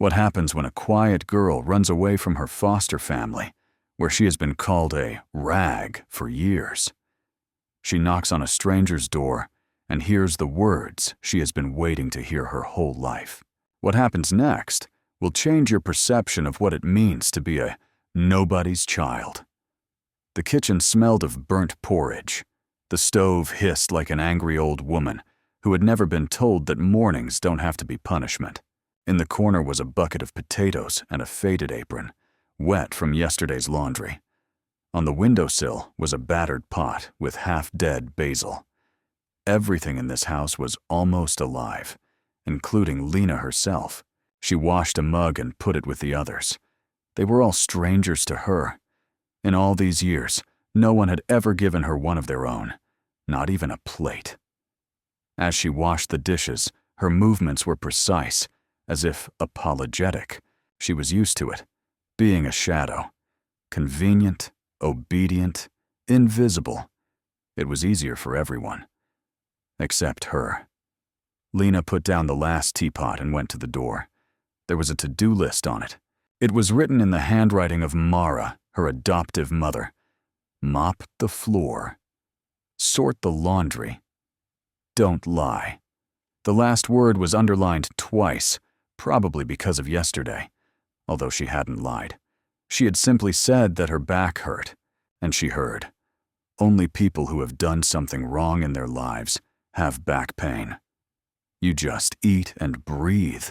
What happens when a quiet girl runs away from her foster family, where she has been called a rag for years? She knocks on a stranger's door and hears the words she has been waiting to hear her whole life. What happens next will change your perception of what it means to be a nobody's child. The kitchen smelled of burnt porridge. The stove hissed like an angry old woman who had never been told that mornings don't have to be punishment. In the corner was a bucket of potatoes and a faded apron, wet from yesterday's laundry. On the windowsill was a battered pot with half-dead basil. Everything in this house was almost alive, including Lena herself. She washed a mug and put it with the others. They were all strangers to her. In all these years, no one had ever given her one of their own, not even a plate. As she washed the dishes, her movements were precise, as if apologetic. She was used to it, being a shadow. Convenient, obedient, invisible. It was easier for everyone. Except her. Lena put down the last teapot and went to the door. There was a to-do list on it. It was written in the handwriting of Mara, her adoptive mother. Mop the floor. Sort the laundry. Don't lie. The last word was underlined twice, probably because of yesterday, although she hadn't lied. She had simply said that her back hurt, and she heard. Only people who have done something wrong in their lives have back pain. You just eat and breathe.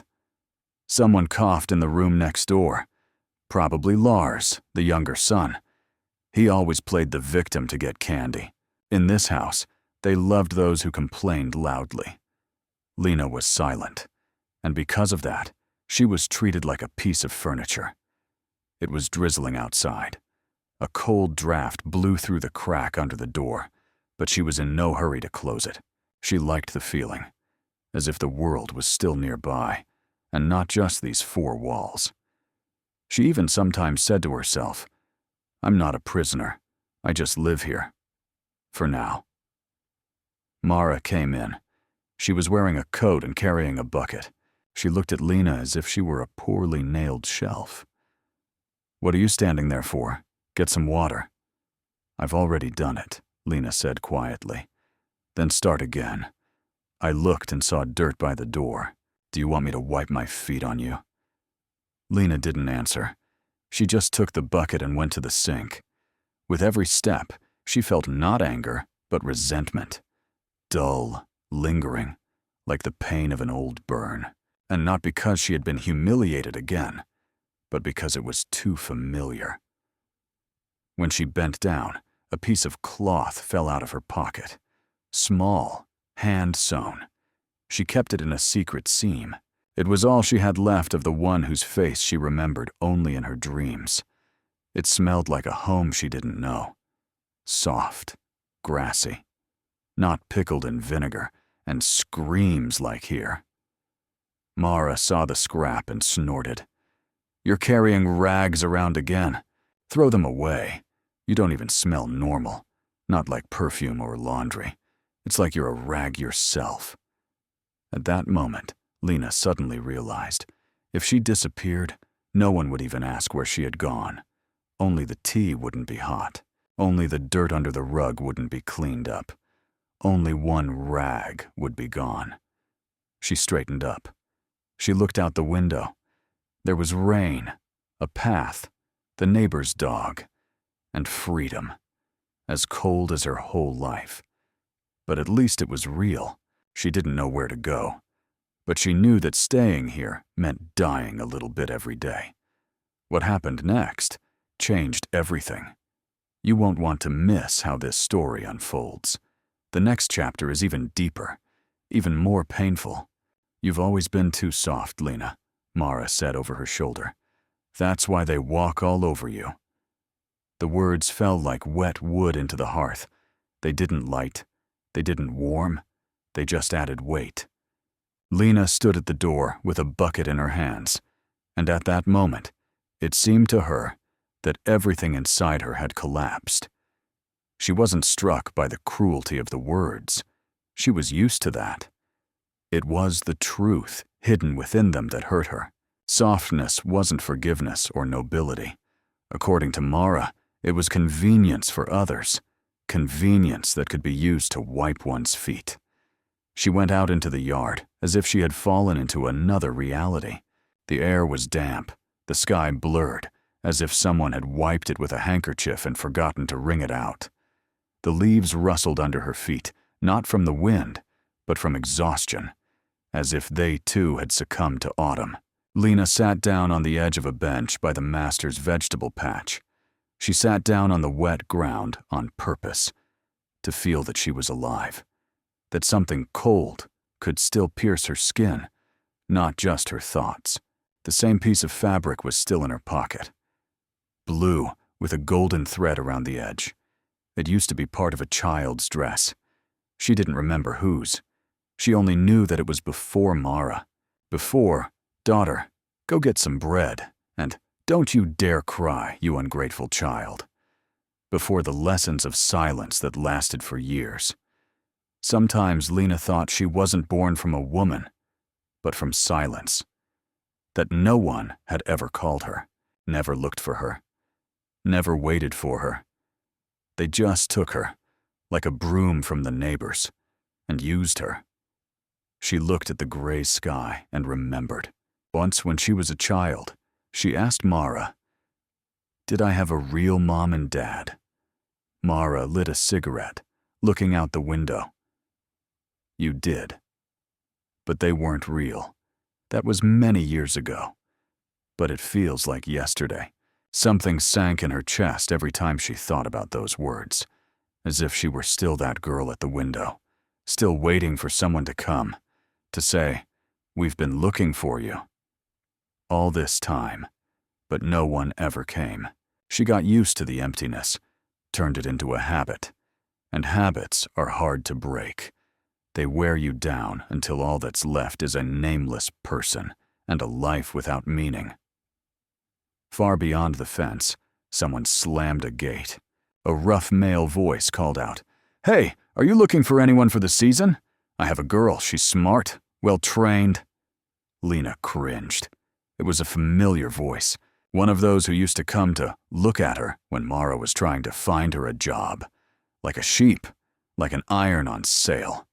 Someone coughed in the room next door. Probably Lars, the younger son. He always played the victim to get candy. In this house, they loved those who complained loudly. Lena was silent, and because of that, she was treated like a piece of furniture. It was drizzling outside. A cold draft blew through the crack under the door, but she was in no hurry to close it. She liked the feeling, as if the world was still nearby, and not just these four walls. She even sometimes said to herself, "I'm not a prisoner. I just live here. For now." Mara came in. She was wearing a coat and carrying a bucket. She looked at Lena as if she were a poorly nailed shelf. "What are you standing there for? Get some water." "I've already done it," Lena said quietly. "Then start again." I looked and saw dirt by the door. "Do you want me to wipe my feet on you?" Lena didn't answer. She just took the bucket and went to the sink. With every step, she felt not anger, but resentment. Dull, lingering, like the pain of an old burn. And not because she had been humiliated again, but because it was too familiar. When she bent down, a piece of cloth fell out of her pocket. Small, hand-sewn. She kept it in a secret seam. It was all she had left of the one whose face she remembered only in her dreams. It smelled like a home she didn't know. Soft, grassy, not pickled in vinegar, and screams like here. Mara saw the scrap and snorted. "You're carrying rags around again. Throw them away. You don't even smell normal. Not like perfume or laundry. It's like you're a rag yourself." At that moment, Lena suddenly realized, if she disappeared, no one would even ask where she had gone. Only the tea wouldn't be hot. Only the dirt under the rug wouldn't be cleaned up. Only one rag would be gone. She straightened up. She looked out the window. There was rain, a path, the neighbor's dog, and freedom, as cold as her whole life. But at least it was real. She didn't know where to go. But she knew that staying here meant dying a little bit every day. What happened next changed everything. You won't want to miss how this story unfolds. The next chapter is even deeper, even more painful. "You've always been too soft, Lena," Mara said over her shoulder. "That's why they walk all over you." The words fell like wet wood into the hearth. They didn't light. They didn't warm. They just added weight. Lena stood at the door with a bucket in her hands, and at that moment, it seemed to her that everything inside her had collapsed. She wasn't struck by the cruelty of the words. She was used to that. It was the truth hidden within them that hurt her. Softness wasn't forgiveness or nobility. According to Mara, it was convenience for others, convenience that could be used to wipe one's feet. She went out into the yard as if she had fallen into another reality. The air was damp, the sky blurred, as if someone had wiped it with a handkerchief and forgotten to wring it out. The leaves rustled under her feet, not from the wind, but from exhaustion, as if they too had succumbed to autumn. Lena sat down on the edge of a bench by the master's vegetable patch. She sat down on the wet ground on purpose, to feel that she was alive, that something cold could still pierce her skin, not just her thoughts. The same piece of fabric was still in her pocket. Blue, with a golden thread around the edge. It used to be part of a child's dress. She didn't remember whose. She only knew that it was before Mara. Before, "Daughter, go get some bread," and "Don't you dare cry, you ungrateful child." Before the lessons of silence that lasted for years. Sometimes Lena thought she wasn't born from a woman, but from silence. That no one had ever called her, never looked for her, never waited for her. They just took her, like a broom from the neighbors, and used her. She looked at the gray sky and remembered. Once when she was a child, she asked Mara, "Did I have a real mom and dad?" Mara lit a cigarette, looking out the window. "You did. But they weren't real. That was many years ago. But it feels like yesterday." Something sank in her chest every time she thought about those words, as if she were still that girl at the window, still waiting for someone to come, to say, "We've been looking for you." All this time, but no one ever came. She got used to the emptiness, turned it into a habit, and habits are hard to break. They wear you down until all that's left is a nameless person and a life without meaning. Far beyond the fence, someone slammed a gate. A rough male voice called out, "Hey, are you looking for anyone for the season? I have a girl, she's smart, well-trained." Lena cringed. It was a familiar voice, one of those who used to come to look at her when Mara was trying to find her a job. Like a sheep, like an iron on sale.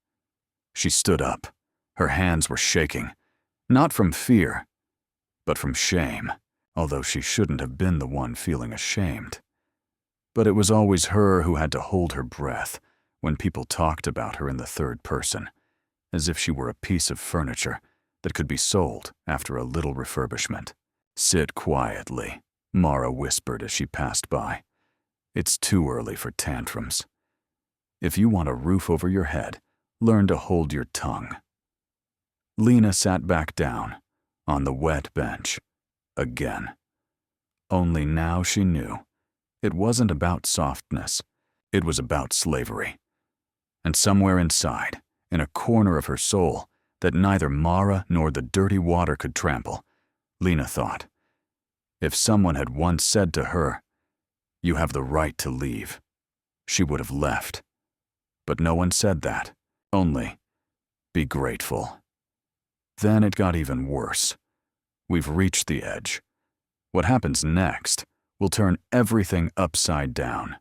She stood up. Her hands were shaking, not from fear, but from shame. Although she shouldn't have been the one feeling ashamed. But it was always her who had to hold her breath when people talked about her in the third person, as if she were a piece of furniture that could be sold after a little refurbishment. "Sit quietly," Mara whispered as she passed by. "It's too early for tantrums. If you want a roof over your head, learn to hold your tongue." Lena sat back down on the wet bench. Again. Only now she knew. It wasn't about softness. It was about slavery. And somewhere inside, in a corner of her soul that neither Mara nor the dirty water could trample, Lena thought, if someone had once said to her, "You have the right to leave," she would have left. But no one said that. Only, "Be grateful." Then it got even worse. We've reached the edge. What happens next will turn everything upside down.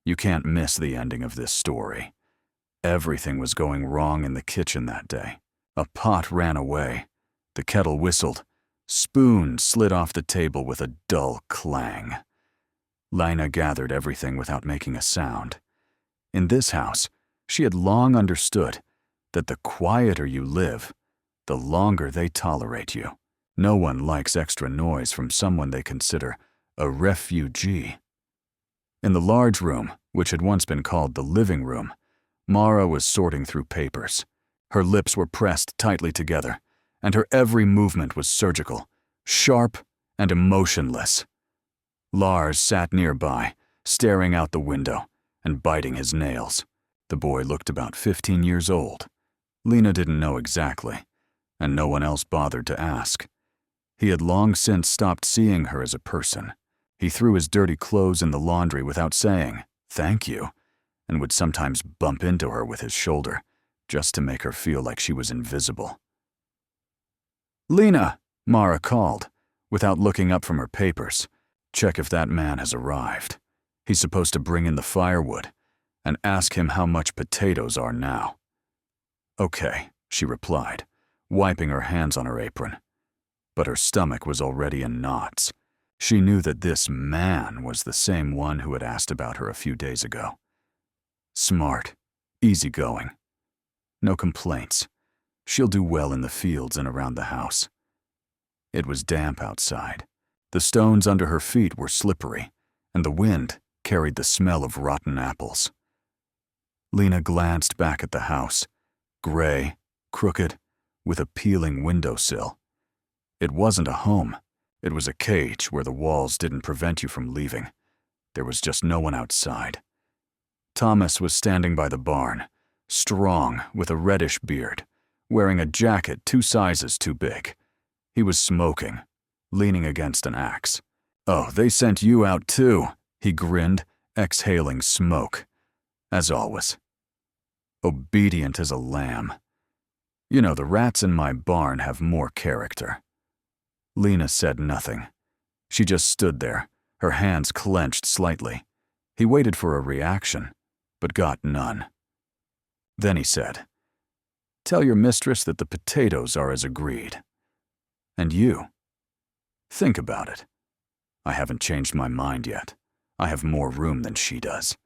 You can't miss the ending of this story. Everything was going wrong in the kitchen that day. A pot ran away. The kettle whistled. Spoons slid off the table with a dull clang. Lina gathered everything without making a sound. In this house, she had long understood that the quieter you live, the longer they tolerate you. No one likes extra noise from someone they consider a refugee. In the large room, which had once been called the living room, Mara was sorting through papers. Her lips were pressed tightly together, and her every movement was surgical, sharp and emotionless. Lars sat nearby, staring out the window and biting his nails. The boy looked about 15 years old. Lena didn't know exactly, and no one else bothered to ask. He had long since stopped seeing her as a person. He threw his dirty clothes in the laundry without saying, "Thank you," and would sometimes bump into her with his shoulder, just to make her feel like she was invisible. "Lena, Mara called, without looking up from her papers. Check if that man has arrived. He's supposed to bring in the firewood, and ask him how much potatoes are now. Okay, she replied, wiping her hands on her apron. But her stomach was already in knots. She knew that this man was the same one who had asked about her a few days ago. Smart, easygoing. No complaints. She'll do well in the fields and around the house. It was damp outside. The stones under her feet were slippery, and the wind carried the smell of rotten apples. Lena glanced back at the house, gray, crooked, with a peeling windowsill. It wasn't a home. It was a cage where the walls didn't prevent you from leaving. There was just no one outside. Thomas was standing by the barn, strong with a reddish beard, wearing a jacket 2 sizes too big. He was smoking, leaning against an axe. "Oh, they sent you out too," he grinned, exhaling smoke. As always. Obedient as a lamb. You know, the rats in my barn have more character. Lena said nothing. She just stood there, her hands clenched slightly. He waited for a reaction, but got none. Then he said, "Tell your mistress that the potatoes are as agreed. And you? Think about it. I haven't changed my mind yet. I have more room than she does,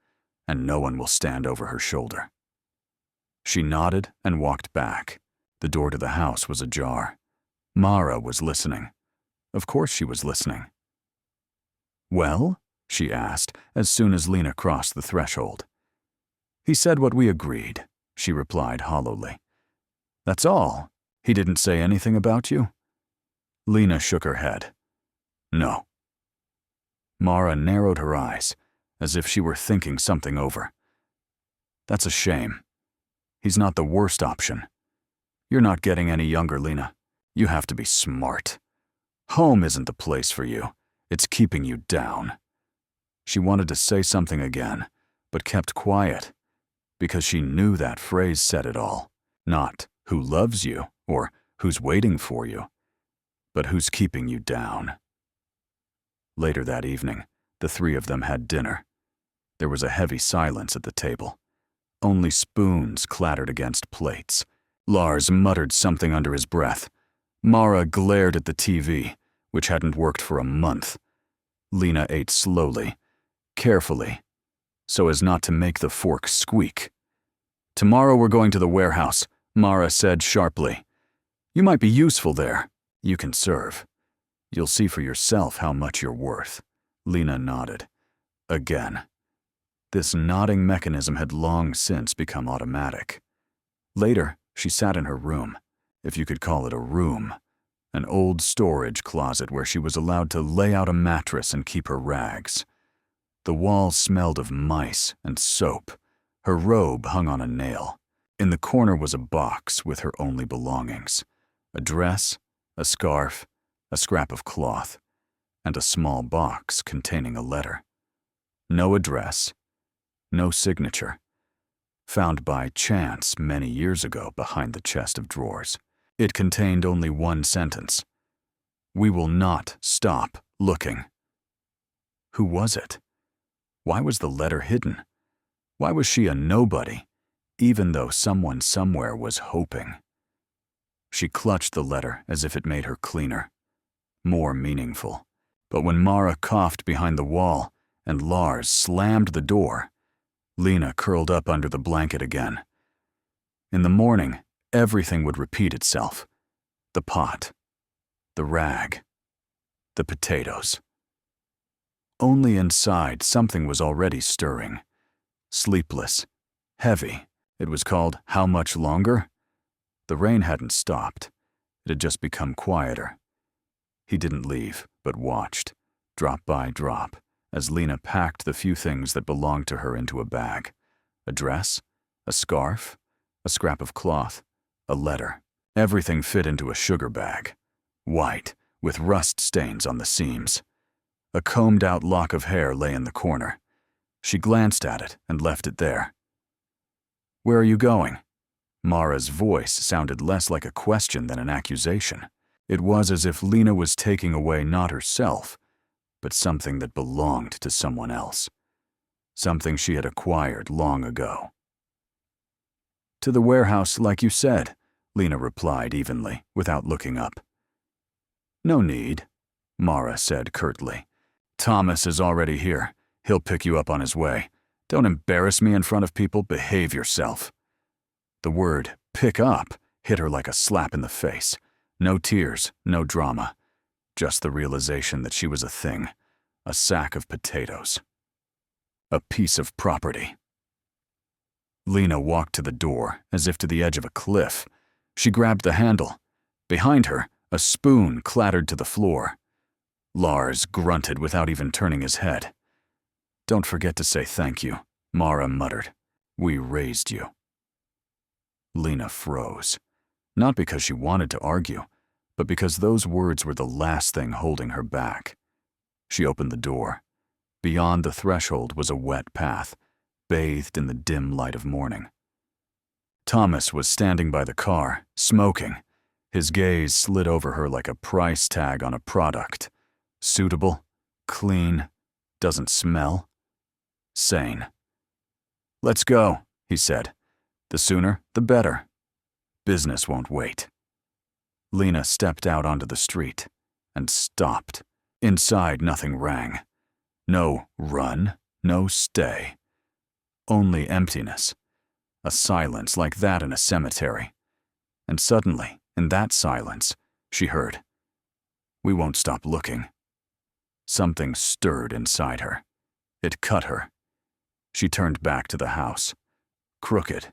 and no one will stand over her shoulder." She nodded and walked back. The door to the house was ajar. Mara was listening. Of course she was listening. "Well?" she asked as soon as Lena crossed the threshold. "He said what we agreed," she replied hollowly. "That's all? He didn't say anything about you?" Lena shook her head. "No." Mara narrowed her eyes, as if she were thinking something over. "That's a shame. He's not the worst option. You're not getting any younger, Lena. You have to be smart. Home isn't the place for you. It's keeping you down." She wanted to say something again, but kept quiet, because she knew that phrase said it all. Not who loves you or who's waiting for you, but who's keeping you down. Later that evening, the 3 of them had dinner. There was a heavy silence at the table. Only spoons clattered against plates. Lars muttered something under his breath. Mara glared at the TV, which hadn't worked for a month. Lena ate slowly, carefully, so as not to make the fork squeak. "Tomorrow we're going to the warehouse," Mara said sharply. "You might be useful there. You can serve. You'll see for yourself how much you're worth." Lena nodded. Again. This nodding mechanism had long since become automatic. Later, she sat in her room, if you could call it a room, an old storage closet where she was allowed to lay out a mattress and keep her rags. The walls smelled of mice and soap. Her robe hung on a nail. In the corner was a box with her only belongings: a dress, a scarf, a scrap of cloth, and a small box containing a letter. No address, no signature. Found by chance many years ago behind the chest of drawers. It contained only one sentence: "We will not stop looking." Who was it? Why was the letter hidden? Why was she a nobody, even though someone somewhere was hoping? She clutched the letter as if it made her cleaner, more meaningful. But when Mara coughed behind the wall and Lars slammed the door, Lena curled up under the blanket again. In the morning, everything would repeat itself. The pot, the rag, the potatoes. Only inside, something was already stirring. Sleepless, heavy. It was called How Much Longer? The rain hadn't stopped. It had just become quieter. He didn't leave, but watched, drop by drop, as Lena packed the few things that belonged to her into a bag: a dress, a scarf, a scrap of cloth, a letter. Everything fit into a sugar bag, white, with rust stains on the seams. A combed-out lock of hair lay in the corner. She glanced at it and left it there. "Where are you going?" Mara's voice sounded less like a question than an accusation. It was as if Lena was taking away not herself, but something that belonged to someone else. Something she had acquired long ago. "To the warehouse, like you said," Lena replied evenly, without looking up. "No need," Mara said curtly. "Thomas is already here. He'll pick you up on his way. Don't embarrass me in front of people. Behave yourself." The word "pick up" hit her like a slap in the face. No tears, no drama. Just the realization that she was a thing. A sack of potatoes. A piece of property. Lena walked to the door, as if to the edge of a cliff. She grabbed the handle. Behind her, a spoon clattered to the floor. Lars grunted without even turning his head. "Don't forget to say thank you," Mara muttered. "We raised you." Lena froze. Not because she wanted to argue, but because those words were the last thing holding her back. She opened the door. Beyond the threshold was a wet path, bathed in the dim light of morning. Thomas was standing by the car, smoking. His gaze slid over her like a price tag on a product. Suitable, clean, doesn't smell, sane. "Let's go," he said. "The sooner, the better. Business won't wait." Lena stepped out onto the street and stopped. Inside, nothing rang. No run, no stay. Only emptiness. A silence like that in a cemetery. And suddenly, in that silence, she heard, "We won't stop looking." Something stirred inside her. It cut her. She turned back to the house. Crooked.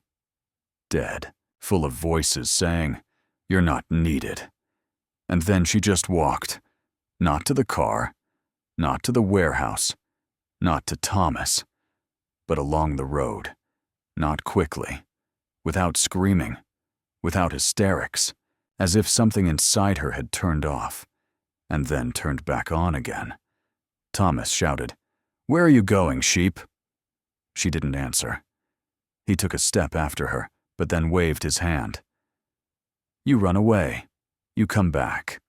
Dead. Full of voices saying, "You're not needed." And then she just walked. Not to the car. Not to the warehouse. Not to Thomas. But along the road. Not quickly. Without screaming. Without hysterics. As if something inside her had turned off. And then turned back on again. Thomas shouted, "Where are you going, sheep?" She didn't answer. He took a step after her, but then waved his hand. "You run away. You come back."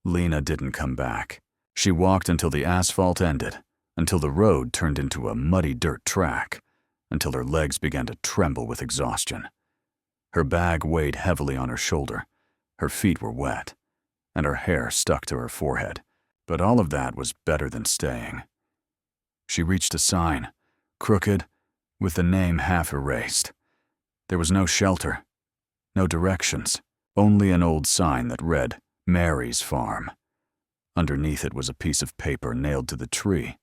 Lena didn't come back. She walked until the asphalt ended, until the road turned into a muddy dirt track, until her legs began to tremble with exhaustion. Her bag weighed heavily on her shoulder. Her feet were wet, and her hair stuck to her forehead. But all of that was better than staying. She reached a sign, crooked, with the name half erased. There was no shelter, no directions, only an old sign that read, "Mary's Farm." Underneath it was a piece of paper nailed to the tree,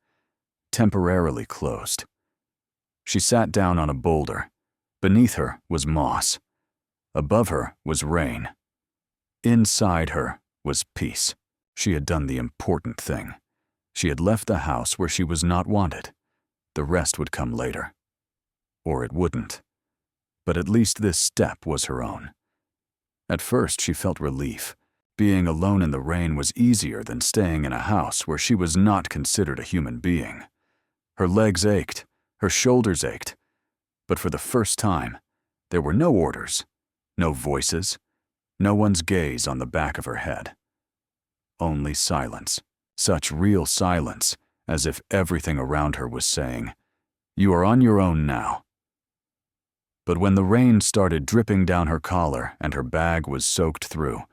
temporarily closed. She sat down on a boulder. Beneath her was moss. Above her was rain. Inside her was peace. She had done the important thing. She had left the house where she was not wanted. The rest would come later. Or it wouldn't. But at least this step was her own. At first she felt relief. Being alone in the rain was easier than staying in a house where she was not considered a human being. Her legs ached, her shoulders ached. But for the first time, there were no orders, no voices, no one's gaze on the back of her head. Only silence, such real silence, as if everything around her was saying, "You are on your own now." But when the rain started dripping down her collar and her bag was soaked through,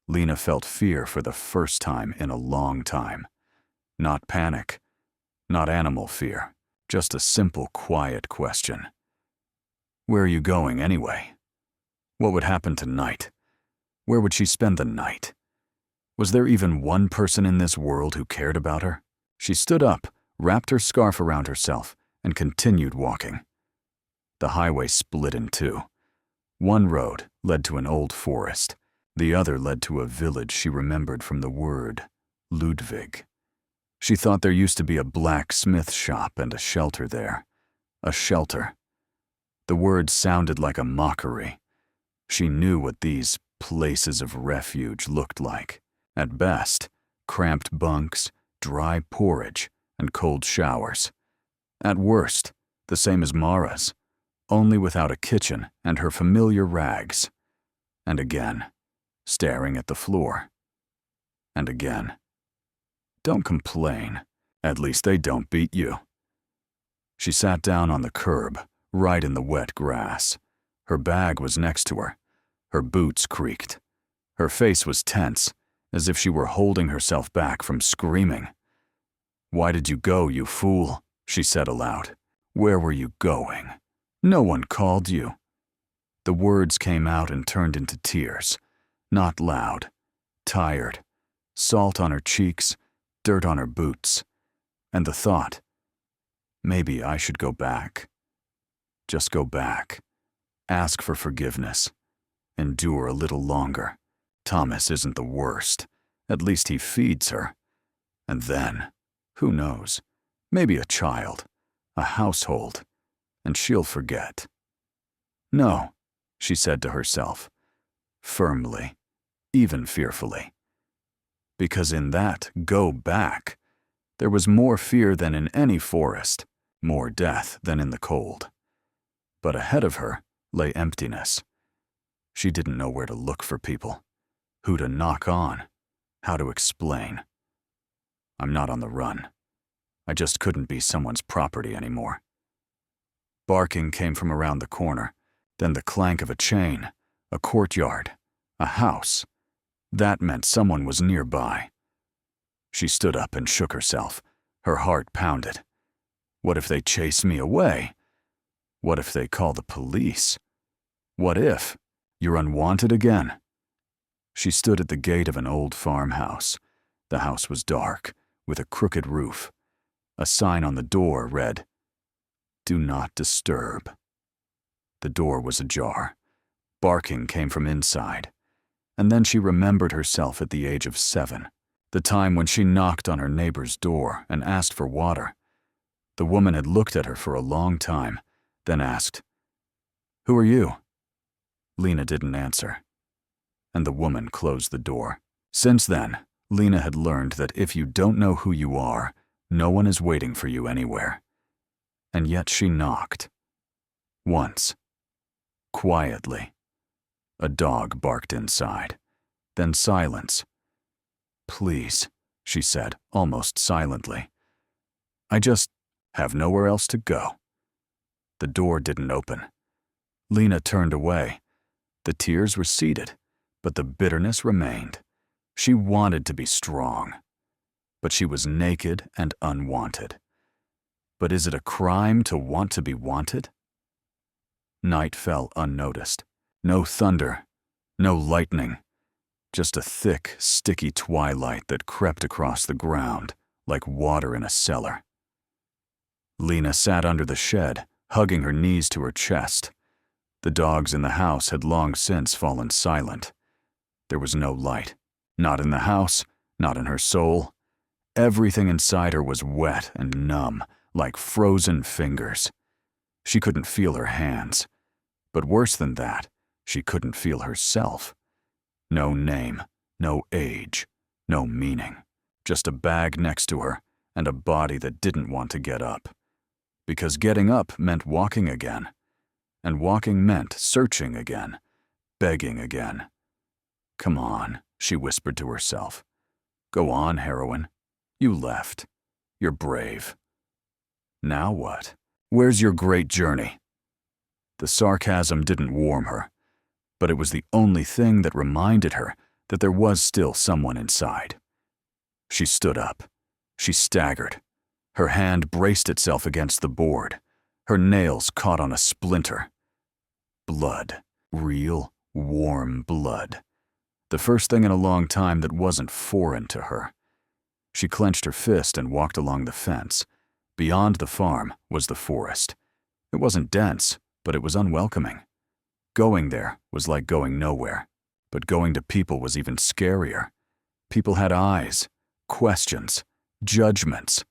Lena felt fear for the first time in a long time. Not panic, not animal fear, just a simple, quiet question. Where are you going anyway? What would happen tonight? Where would she spend the night? Was there even one person in this world who cared about her? She stood up, wrapped her scarf around herself, and continued walking. The highway split in two. One road led to an old forest. The other led to a village she remembered from the word Ludwig. She thought there used to be a blacksmith shop and a shelter there. A shelter. The word sounded like a mockery. She knew what these places of refuge looked like. At best, cramped bunks, dry porridge, and cold showers. At worst, the same as Mara's, only without a kitchen and her familiar rags. And again, staring at the floor. And again. Don't complain. At least they don't beat you. She sat down on the curb, right in the wet grass. Her bag was next to her. Her boots creaked. Her face was tense, as if she were holding herself back from screaming. "Why did you go, you fool?" she said aloud. "Where were you going? No one called you." The words came out and turned into tears, not loud, tired, salt on her cheeks, dirt on her boots, and the thought, maybe I should go back. Just go back. Ask for forgiveness. Endure a little longer. Thomas isn't the worst. At least he feeds her. And then, who knows, maybe a child, a household, and she'll forget. No, she said to herself, firmly, even fearfully. Because in that go back, there was more fear than in any forest, more death than in the cold. But ahead of her lay emptiness. She didn't know where to look for people, who to knock on, how to explain. I'm not on the run. I just couldn't be someone's property anymore. Barking came from around the corner, then the clank of a chain, a courtyard, a house. That meant someone was nearby. She stood up and shook herself. Her heart pounded. What if they chase me away? What if they call the police? What if you're unwanted again? She stood at the gate of an old farmhouse. The house was dark, with a crooked roof. A sign on the door read, "Do not disturb." The door was ajar. Barking came from inside. And then she remembered herself at the age of 7, the time when she knocked on her neighbor's door and asked for water. The woman had looked at her for a long time, then asked, "Who are you?" Lena didn't answer, and the woman closed the door. Since then, Lena had learned that if you don't know who you are, no one is waiting for you anywhere. And yet she knocked. Once. Quietly. A dog barked inside. Then silence. "Please," she said, almost silently. "I just have nowhere else to go." The door didn't open. Lena turned away. The tears receded, but the bitterness remained. She wanted to be strong, but she was naked and unwanted. But is it a crime to want to be wanted? Night fell unnoticed. No thunder, no lightning, just a thick, sticky twilight that crept across the ground like water in a cellar. Lena sat under the shed, hugging her knees to her chest. The dogs in the house had long since fallen silent. There was no light, not in the house, not in her soul. Everything inside her was wet and numb, like frozen fingers. She couldn't feel her hands. But worse than that, she couldn't feel herself. No name, no age, no meaning. Just a bag next to her and a body that didn't want to get up. Because getting up meant walking again. And walking meant searching again, begging again. "Come on," she whispered to herself. "Go on, heroine. You left. You're brave. Now what? Where's your great journey?" The sarcasm didn't warm her, but it was the only thing that reminded her that there was still someone inside. She stood up. She staggered. Her hand braced itself against the board. Her nails caught on a splinter. Blood. Real, warm blood. The first thing in a long time that wasn't foreign to her. She clenched her fist and walked along the fence. Beyond the farm was the forest. It wasn't dense, but it was unwelcoming. Going there was like going nowhere, but going to people was even scarier. People had eyes, questions, judgments,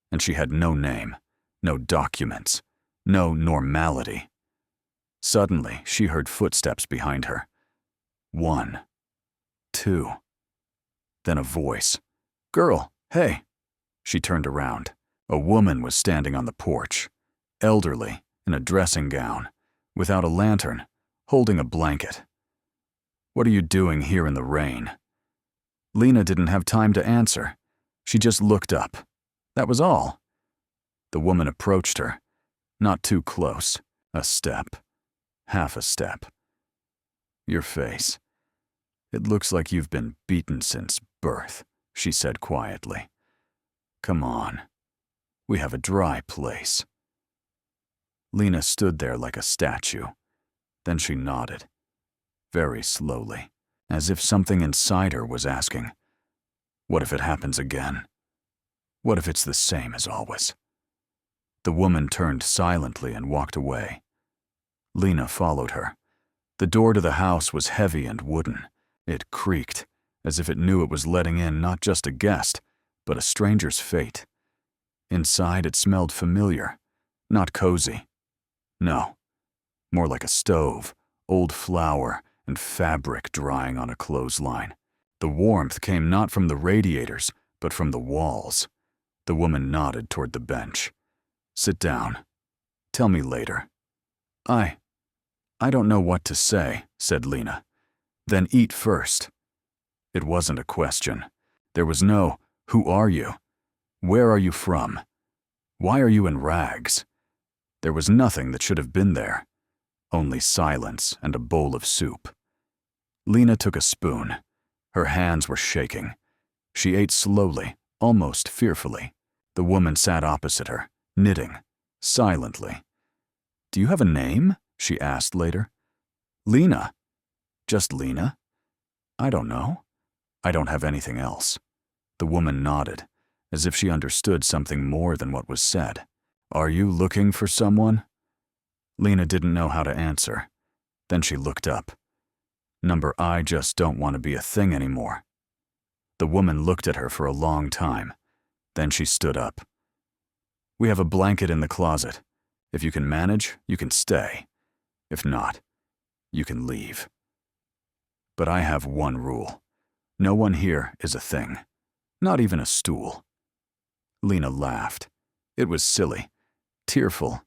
and she had no name, no documents, no normality. Suddenly, she heard footsteps behind her. 1, 2. Then a voice. "Girl, hey." She turned around. A woman was standing on the porch, elderly, in a dressing gown, without a lantern, holding a blanket. What are you doing here in the rain?" Lena didn't have time to answer. She just looked up. That was all. The woman approached her. Not too close. A step. Half a step. "Your face. It looks like you've been beaten since birth," she said quietly. "Come on. We have a dry place." Lena stood there like a statue. Then she nodded. Very slowly, as if something inside her was asking, "What if it happens again? What if it's the same as always?" The woman turned silently and walked away. Lena followed her. The door to the house was heavy and wooden. It creaked, as if it knew it was letting in not just a guest, but a stranger's fate. Inside it smelled familiar, not cozy. No, more like a stove, old flour, and fabric drying on a clothesline. The warmth came not from the radiators, but from the walls. The woman nodded toward the bench. "Sit down. Tell me later." I don't know what to say," said Lena. "Then eat first." It wasn't a question. There was no, "Who are you? Where are you from? Why are you in rags?" There was nothing that should have been there. Only silence and a bowl of soup. Lena took a spoon. Her hands were shaking. She ate slowly, almost fearfully. The woman sat opposite her, knitting, silently. "Do you have a name?" she asked later. "Lena. Just Lena? I don't know. I don't have anything else." The woman nodded, as if she understood something more than what was said. "Are you looking for someone?" Lena didn't know how to answer. Then she looked up. Number I just don't want to be a thing anymore. The woman looked at her for a long time. Then she stood up. "We have a blanket in the closet. If you can manage, you can stay. If not, you can leave. But I have one rule. No one here is a thing. Not even a stool." Lena laughed. It was silly, tearful,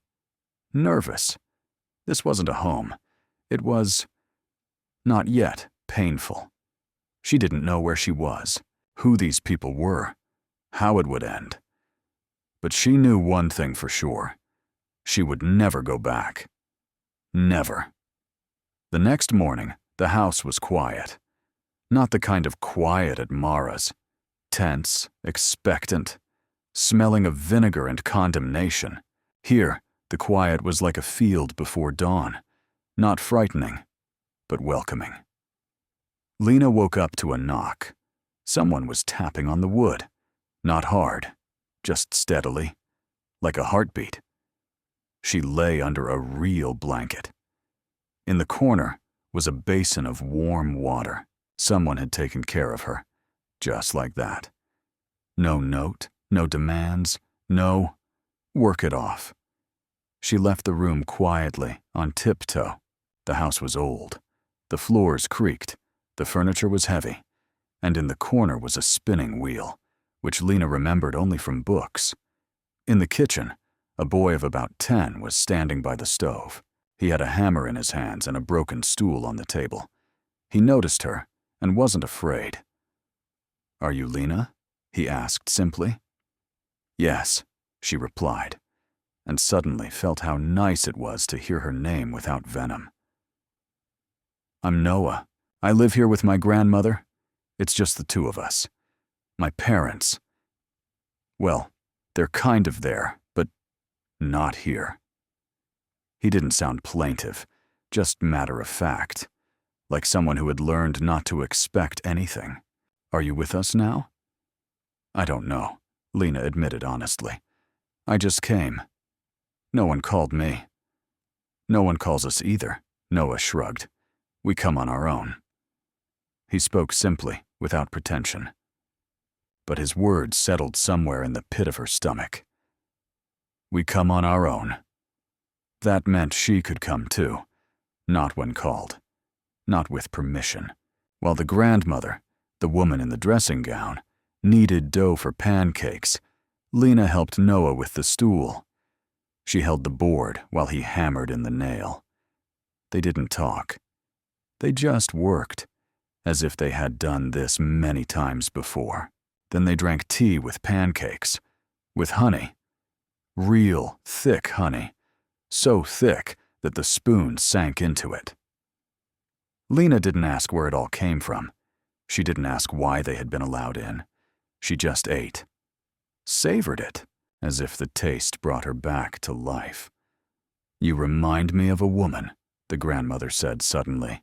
nervous. This wasn't a home. It was, not yet, painful. She didn't know where she was, who these people were, how it would end. But she knew one thing for sure. She would never go back. Never. The next morning, the house was quiet. Not the kind of quiet at Mara's. Tense, expectant, smelling of vinegar and condemnation. Here, the quiet was like a field before dawn. Not frightening, but welcoming. Lena woke up to a knock. Someone was tapping on the wood. Not hard, just steadily, like a heartbeat. She lay under a real blanket. In the corner was a basin of warm water. Someone had taken care of her, just like that. No note, no demands, no, work it off. She left the room quietly, on tiptoe. The house was old. The floors creaked. The furniture was heavy. And in the corner was a spinning wheel, which Lena remembered only from books. In the kitchen, a boy of about 10 was standing by the stove. He had a hammer in his hands and a broken stool on the table. He noticed her and wasn't afraid. "Are you Lena?" he asked simply. "Yes," she replied, and suddenly felt how nice it was to hear her name without venom. "I'm Noah. I live here with my grandmother. It's just the two of us. My parents, well, they're kind of there, but not here." He didn't sound plaintive, just matter-of-fact, like someone who had learned not to expect anything. "Are you with us now?" "I don't know," Lena admitted honestly. "I just came. No one called me." "No one calls us either," Noah shrugged. "We come on our own." He spoke simply, without pretension. But his words settled somewhere in the pit of her stomach. We come on our own. That meant she could come too, not when called, not with permission. While the grandmother, the woman in the dressing gown, kneaded dough for pancakes, Lena helped Noah with the stool. She held the board while he hammered in the nail. They didn't talk. They just worked, as if they had done this many times before. Then they drank tea with pancakes, with honey. Real thick honey, so thick that the spoon sank into it. Lena didn't ask where it all came from. She didn't ask why they had been allowed in. She just ate. Savored it, as if the taste brought her back to life. "You remind me of a woman," the grandmother said suddenly.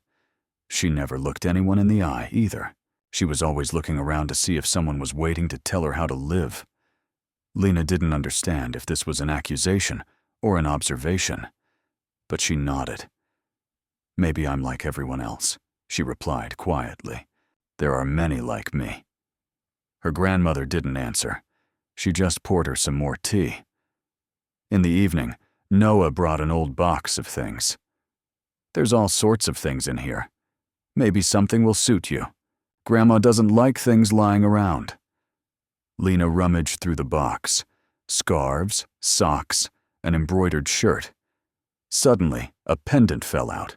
She never looked anyone in the eye, either. She was always looking around to see if someone was waiting to tell her how to live. Lena didn't understand if this was an accusation or an observation, but she nodded. "Maybe I'm like everyone else," she replied quietly. "There are many like me." Her grandmother didn't answer. She just poured her some more tea. In the evening, Noah brought an old box of things. "There's all sorts of things in here. Maybe something will suit you. Grandma doesn't like things lying around." Lena rummaged through the box. Scarves, socks, an embroidered shirt. Suddenly, a pendant fell out.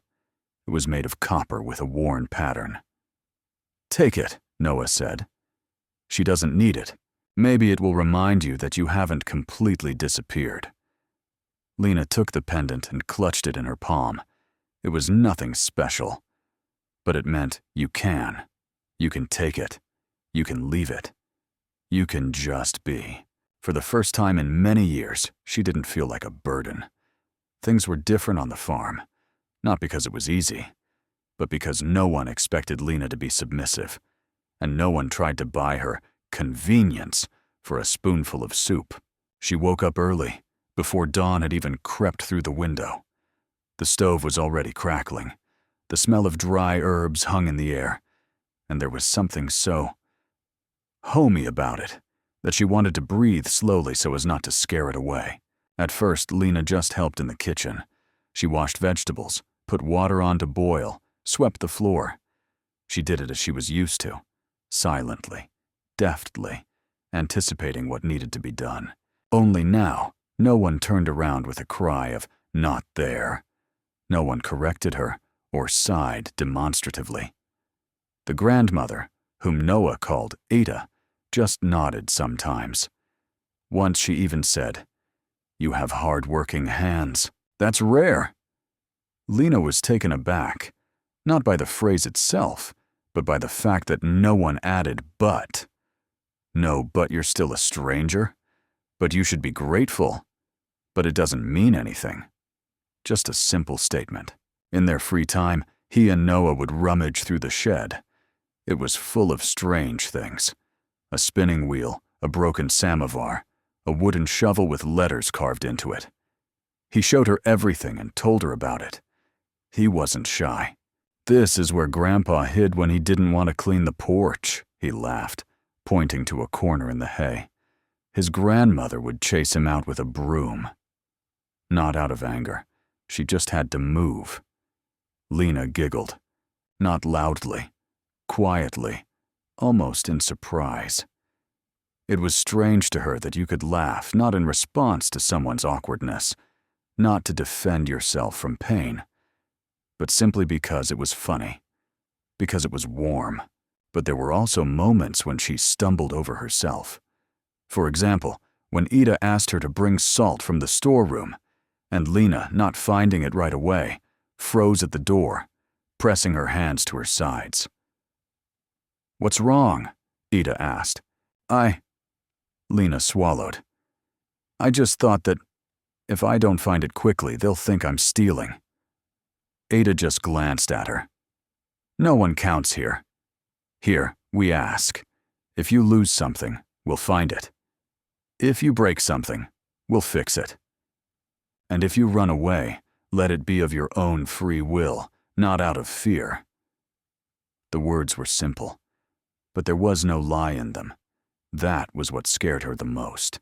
It was made of copper with a worn pattern. "Take it," Noah said. "She doesn't need it. Maybe it will remind you that you haven't completely disappeared." Lena took the pendant and clutched it in her palm. It was nothing special, but it meant you can. You can take it. You can leave it. You can just be. For the first time in many years, she didn't feel like a burden. Things were different on the farm, not because it was easy, but because no one expected Lena to be submissive, and no one tried to buy her convenience for a spoonful of soup. She woke up early, before dawn had even crept through the window. The stove was already crackling. The smell of dry herbs hung in the air, and there was something so homey about it that she wanted to breathe slowly so as not to scare it away. At first, Lena just helped in the kitchen. She washed vegetables, put water on to boil, swept the floor. She did it as she was used to, silently, deftly, anticipating what needed to be done. Only now, no one turned around with a cry of, "Not there." No one corrected her or sighed demonstratively. The grandmother, whom Noah called Ada, just nodded sometimes. Once she even said, "You have hard-working hands. That's rare." Lena was taken aback, not by the phrase itself, but by the fact that no one added "but." "No, but you're still a stranger. But you should be grateful. But it doesn't mean anything." Just a simple statement. In their free time, he and Noah would rummage through the shed. It was full of strange things. A spinning wheel, a broken samovar, a wooden shovel with letters carved into it. He showed her everything and told her about it. He wasn't shy. "This is where Grandpa hid when he didn't want to clean the porch," he laughed, pointing to a corner in the hay. His grandmother would chase him out with a broom. Not out of anger. She just had to move. Lena giggled. Not loudly. Quietly. Almost in surprise. It was strange to her that you could laugh not in response to someone's awkwardness, not to defend yourself from pain, but simply because it was funny, because it was warm. But there were also moments when she stumbled over herself. For example, when Ida asked her to bring salt from the storeroom, and Lena, not finding it right away, froze at the door, pressing her hands to her sides. "What's wrong?" Ida asked. Lena swallowed. "I just thought that if I don't find it quickly, they'll think I'm stealing." Ada just glanced at her. "No one counts here. Here, we ask. If you lose something, we'll find it. If you break something, we'll fix it. And if you run away, let it be of your own free will, not out of fear." The words were simple, but there was no lie in them. That was what scared her the most.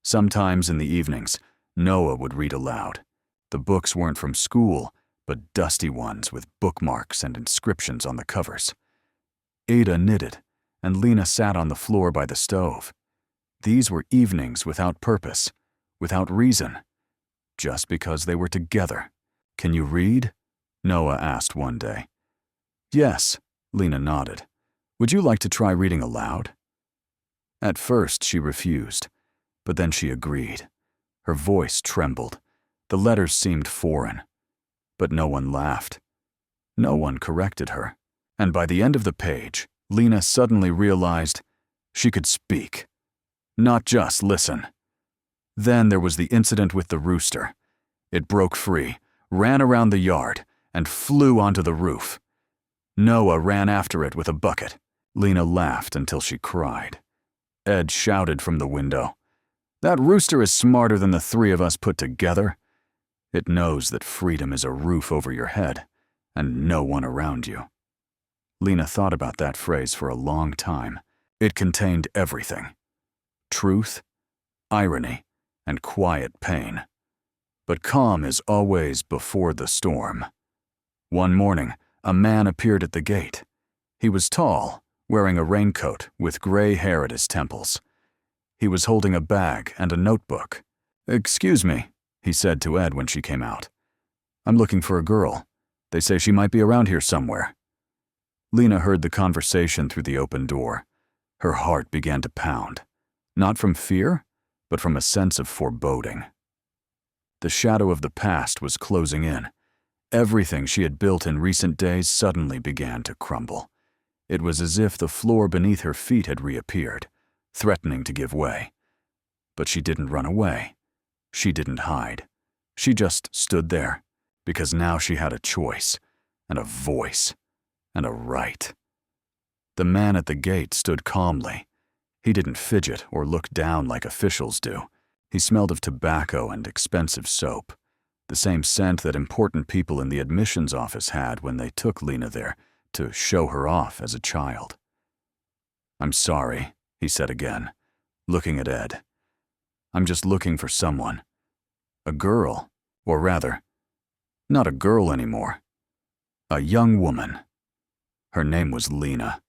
Sometimes in the evenings, Noah would read aloud. The books weren't from school, but dusty ones with bookmarks and inscriptions on the covers. Ada knitted, and Lena sat on the floor by the stove. These were evenings without purpose, without reason, just because they were together. "Can you read?" Noah asked one day. "Yes," Lena nodded. Would you like to try reading aloud? At first, she refused, but then she agreed. Her voice trembled. The letters seemed foreign. But no one laughed. No one corrected her. And by the end of the page, Lena suddenly realized she could speak, not just listen. Then there was the incident with the rooster. It broke free, ran around the yard, and flew onto the roof. Noah ran after it with a bucket. Lena laughed until she cried. Ed shouted from the window, "That rooster is smarter than the three of us put together. It knows that freedom is a roof over your head and no one around you." Lena thought about that phrase for a long time. It contained everything: truth, irony, and quiet pain. But calm is always before the storm. One morning, a man appeared at the gate. He was tall, wearing a raincoat with gray hair at his temples. He was holding a bag and a notebook. "Excuse me," he said to Ed when she came out. "I'm looking for a girl. They say she might be around here somewhere." Lena heard the conversation through the open door. Her heart began to pound, not from fear, but from a sense of foreboding. The shadow of the past was closing in. Everything she had built in recent days suddenly began to crumble. It was as if the floor beneath her feet had reappeared, threatening to give way. But she didn't run away. She didn't hide. She just stood there, because now she had a choice, and a voice, and a right. The man at the gate stood calmly. He didn't fidget or look down like officials do. He smelled of tobacco and expensive soap, the same scent that important people in the admissions office had when they took Lena there to show her off as a child. "I'm sorry," he said again, looking at Ed. "I'm just looking for someone. A girl, or rather, not a girl anymore. A young woman. Her name was Lena,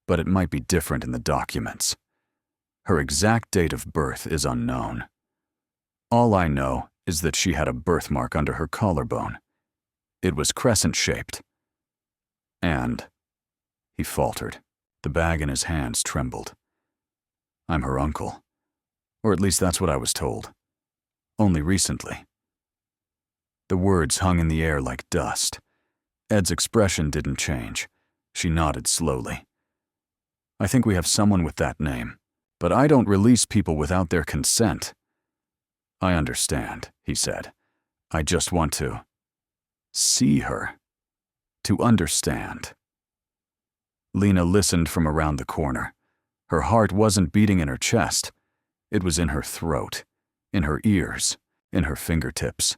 but it might be different in the documents. Her exact date of birth is unknown. All I know is that she had a birthmark under her collarbone. It was crescent-shaped. And," he faltered. The bag in his hands trembled. "I'm her uncle. Or at least that's what I was told. Only recently." The words hung in the air like dust. Ed's expression didn't change. She nodded slowly. "I think we have someone with that name, but I don't release people without their consent." "I understand," he said. "I just want to see her. To understand." Lena listened from around the corner. Her heart wasn't beating in her chest. It was in her throat, in her ears, in her fingertips.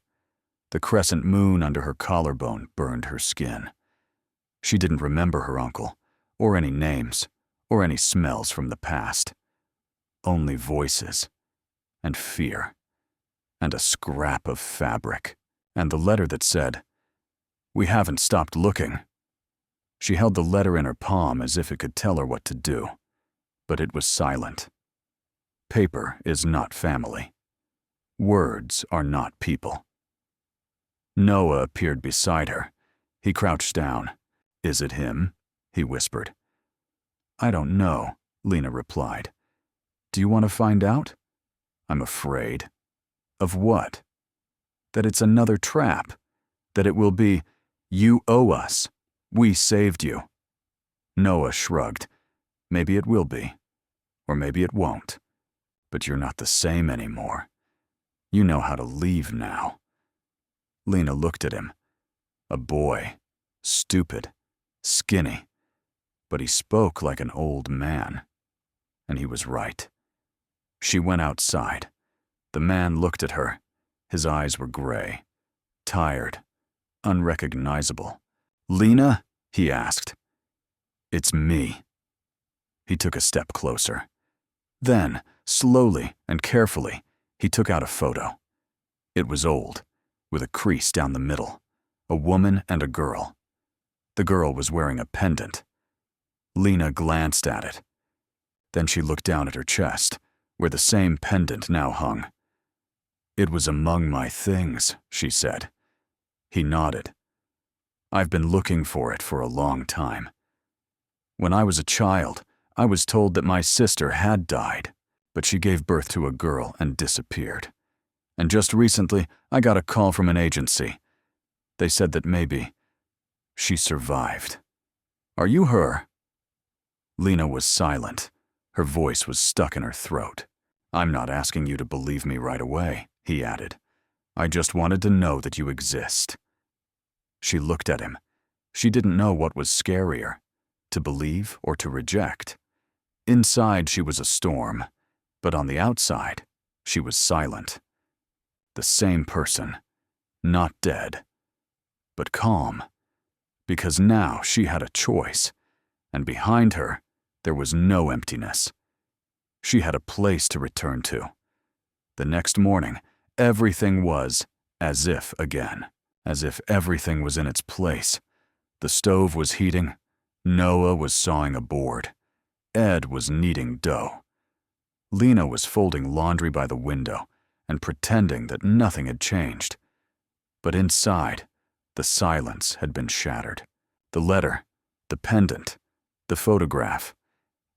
The crescent moon under her collarbone burned her skin. She didn't remember her uncle, or any names, or any smells from the past. Only voices, and fear, and a scrap of fabric, and the letter that said, "We haven't stopped looking." She held the letter in her palm as if it could tell her what to do, but it was silent. Paper is not family. Words are not people. Noah appeared beside her. He crouched down. "Is it him?" he whispered. "I don't know," Lena replied. "Do you want to find out?" "I'm afraid." "Of what?" "That it's another trap. That it will be, 'You owe us. We saved you.'" Noah shrugged. "Maybe it will be. Or maybe it won't. But you're not the same anymore. You know how to leave now." Lena looked at him. A boy. Stupid. Skinny. But he spoke like an old man. And he was right. She went outside. The man looked at her. His eyes were gray. Tired. Unrecognizable. "Lena?" he asked. "It's me." He took a step closer. Then, slowly and carefully, he took out a photo. It was old, with a crease down the middle. A woman and a girl. The girl was wearing a pendant. Lena glanced at it. Then she looked down at her chest, where the same pendant now hung. "It was among my things," she said. He nodded. "I've been looking for it for a long time. When I was a child, I was told that my sister had died, but she gave birth to a girl and disappeared. And just recently, I got a call from an agency. They said that maybe she survived. Are you her?" Lena was silent. Her voice was stuck in her throat. "I'm not asking you to believe me right away," he added. "I just wanted to know that you exist." She looked at him. She didn't know what was scarier, to believe or to reject. Inside, she was a storm, but on the outside, she was silent. The same person, not dead, but calm, because now she had a choice, and behind her, there was no emptiness. She had a place to return to. The next morning, everything was as if again, as if everything was in its place. The stove was heating, Noah was sawing a board, Ed was kneading dough. Lena was folding laundry by the window and pretending that nothing had changed. But inside, the silence had been shattered. The letter, the pendant, the photograph,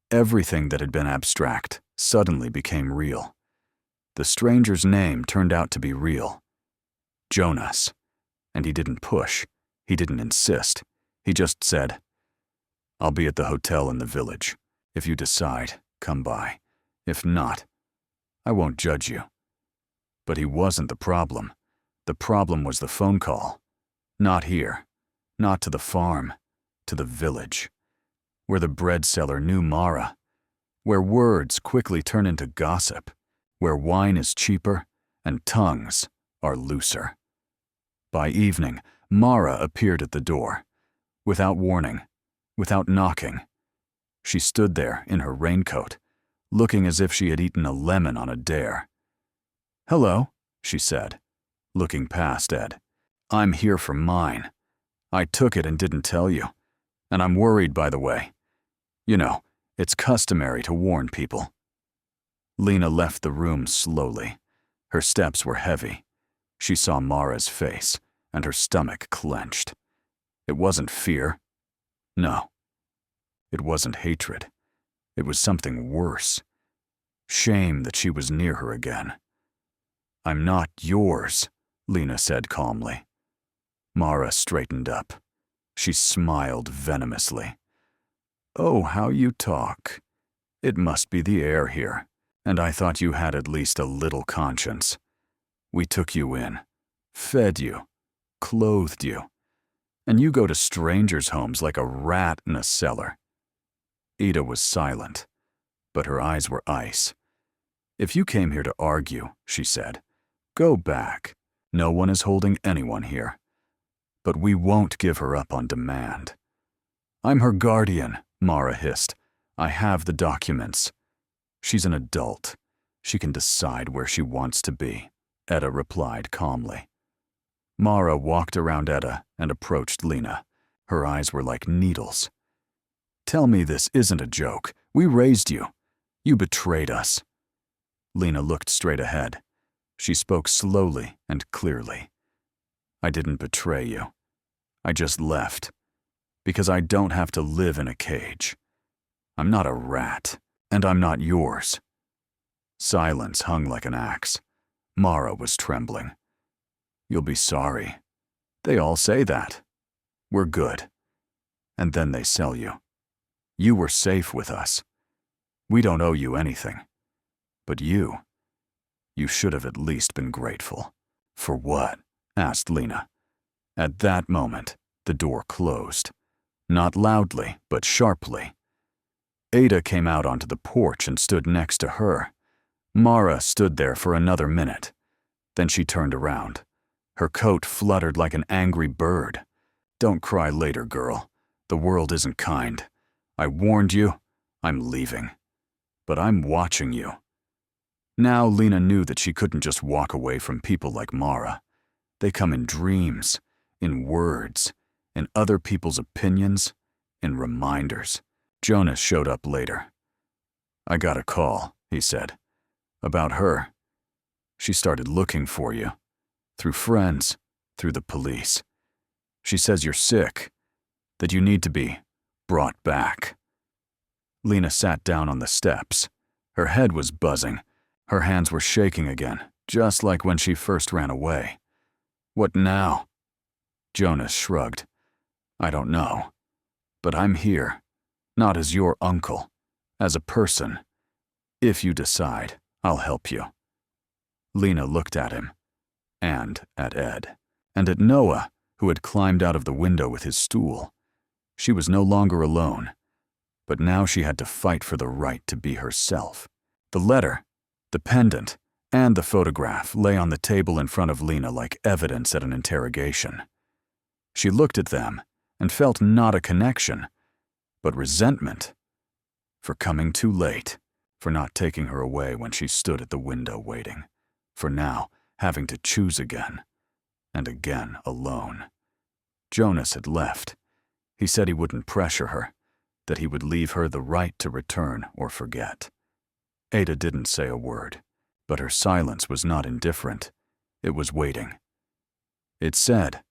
everything that had been abstract suddenly became real. The stranger's name turned out to be real. Jonas. And he didn't push. He didn't insist. He just said, "I'll be at the hotel in the village. If you decide, come by. If not, I won't judge you." But he wasn't the problem. The problem was the phone call. Not here. Not to the farm. To the village. Where the bread seller knew Mara. Where words quickly turn into gossip. Where wine is cheaper and tongues are looser. By evening, Mara appeared at the door. Without warning. Without knocking. She stood there in her raincoat, looking as if she had eaten a lemon on a dare. "Hello," she said, looking past Ed. "I'm here for mine. I took it and didn't tell you. And I'm worried, by the way. You know, it's customary to warn people." Lena left the room slowly. Her steps were heavy. She saw Mara's face, and her stomach clenched. It wasn't fear. No. It wasn't hatred. It was something worse. Shame that she was near her again. "I'm not yours," Lena said calmly. Mara straightened up. She smiled venomously. "Oh, how you talk. It must be the air here, and I thought you had at least a little conscience. We took you in, fed you, clothed you, and you go to strangers' homes like a rat in a cellar." Ida was silent, but her eyes were ice. "If you came here to argue," she said, "go back. No one is holding anyone here. But we won't give her up on demand." "I'm her guardian," Mara hissed. "I have the documents." "She's an adult. She can decide where she wants to be," Etta replied calmly. Mara walked around Etta and approached Lena. Her eyes were like needles. "Tell me this isn't a joke. We raised you. You betrayed us." Lena looked straight ahead. She spoke slowly and clearly. "I didn't betray you. I just left. Because I don't have to live in a cage. I'm not a rat, and I'm not yours." Silence hung like an axe. Mara was trembling. "You'll be sorry. They all say that. We're good. And then they sell you. You were safe with us. We don't owe you anything. But you should have at least been grateful." "For what?" asked Lena. At that moment, the door closed. Not loudly, but sharply. Ada came out onto the porch and stood next to her. Mara stood there for another minute. Then she turned around. Her coat fluttered like an angry bird. "Don't cry later, girl. The world isn't kind. I warned you. I'm leaving. But I'm watching you." Now Lena knew that she couldn't just walk away from people like Mara. They come in dreams, in words, in other people's opinions, in reminders. Jonas showed up later. "I got a call," he said. "About her. She started looking for you. Through friends, through the police. She says you're sick, that you need to be brought back." Lena sat down on the steps. Her head was buzzing. Her hands were shaking again, just like when she first ran away. What now? Jonas shrugged. I don't know. But I'm here, not as your uncle, as a person. If you decide, I'll help you. Lena looked at him, and at Ed, and at Noah, who had climbed out of the window with his stool. She was no longer alone, but now she had to fight for the right to be herself. The letter, the pendant, and the photograph lay on the table in front of Lena like evidence at an interrogation. She looked at them and felt not a connection, but resentment. For coming too late, for not taking her away when she stood at the window waiting, for now having to choose again, and again alone. Jonas had left. He said he wouldn't pressure her, that he would leave her the right to return or forget. Ada didn't say a word, but her silence was not indifferent. It was waiting. It said,